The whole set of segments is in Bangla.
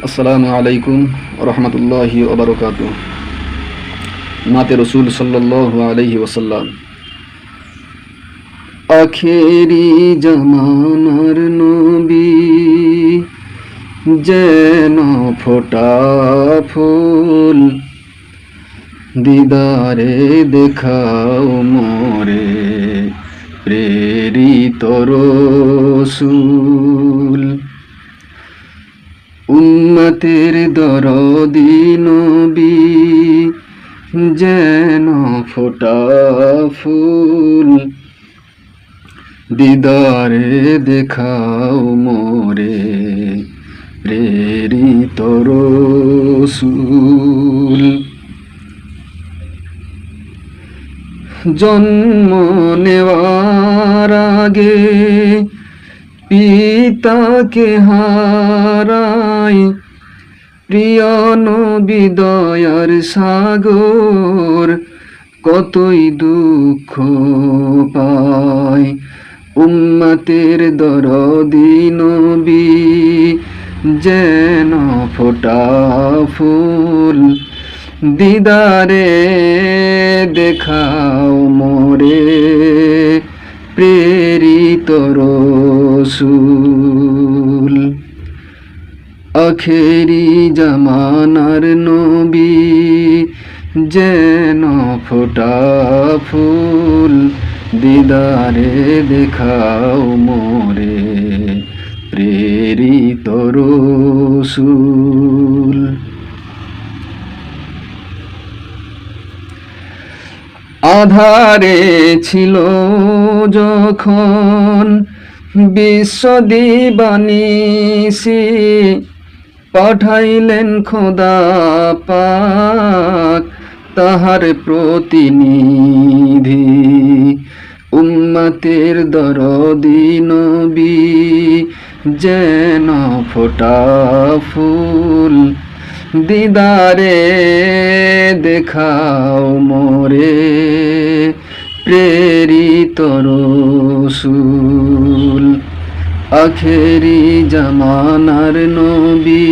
আসসালামু আলাইকুম রহমতুল্লাহি ওবরকাতুহ। নাতে রসুল সাল্লাল্লাহু আলাইহি ওয়াসাল্লাম। আখেরি জামানার নবী যেন ফোটা ফুল, দিদারে দেখাও মোরে প্রেরিত রসূল। উম্মতের দরদি নবী যেন ফোটা ফুল, দিদারে দেখাও মোরে প্রেরিত রসূল। জন্ম নেওয়ার আগে পিতাকে হারাই, প্রিয় নবী দয়ার সাগর কতই দুঃখ পায়। উম্মতের দরদি নবী যেন ফোটা ফুল, দিদারে দেখাও মোরে প্রেরিত রসূল। আখেরি জামানার নবী যেন ফোটা ফুল, দিদারে দেখাও মোরে প্রেরিত রসূল। আধারে ছিল যখন বিশ্ব দিবানিসি, পাঠাইলেন খোদা পাক তাহার প্রতিনিধি। উম্মতের দরদি নবী যেন ফোটা ফুল, দিদারে দেখাও মোরে প্রেরিত রসূল। আখেরি জামানার নবী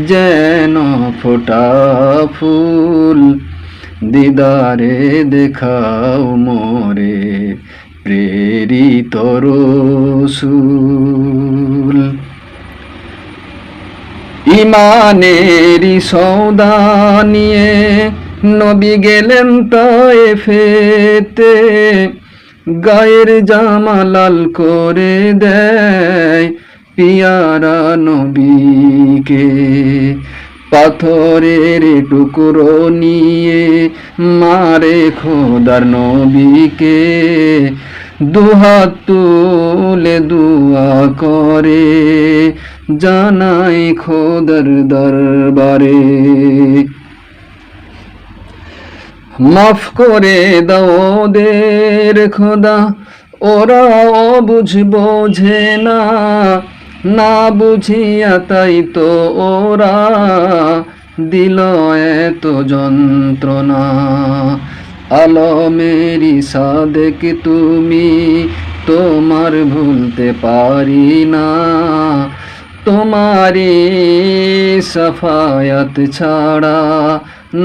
যেন ফোটা ফুল, দিদারে দেখাও মোরে প্রেরিত রসূল। ইমানেরি সওদা নিয়ে নবী গেলেন তায়েফেতে, গায়ের জামা লাল করে দেয় পিয়ারা নবীকে। পাথরের টুকরো নিয়ে মারে খোদার নবীকে, দুহাত তুলে দুয়া করে জানাই খোদার দরবারে। মাফ করে দাও ওদের খোদা, ওরা অবুঝ বোঝে না, না বুঝিয়া তাই তো ওরা দিল এত যন্ত্রণা। আলমেরি সাদেক তুমি, তোমার ভুলতে পারি না, তোমারি সাফায়াত ছাড়া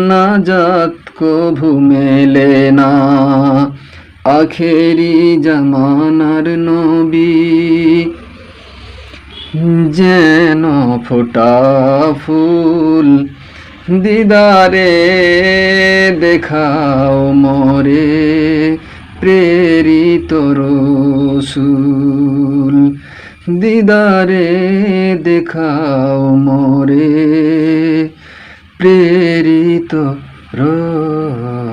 নাজাত কভু মেলে না। আখেরি জামানার নবী যেন ফোটা ফুল, দিদারে দেখাও মোরে প্রেরিত রসূল। দিদারে দেখাও মোরে প্রেরিত রসূল।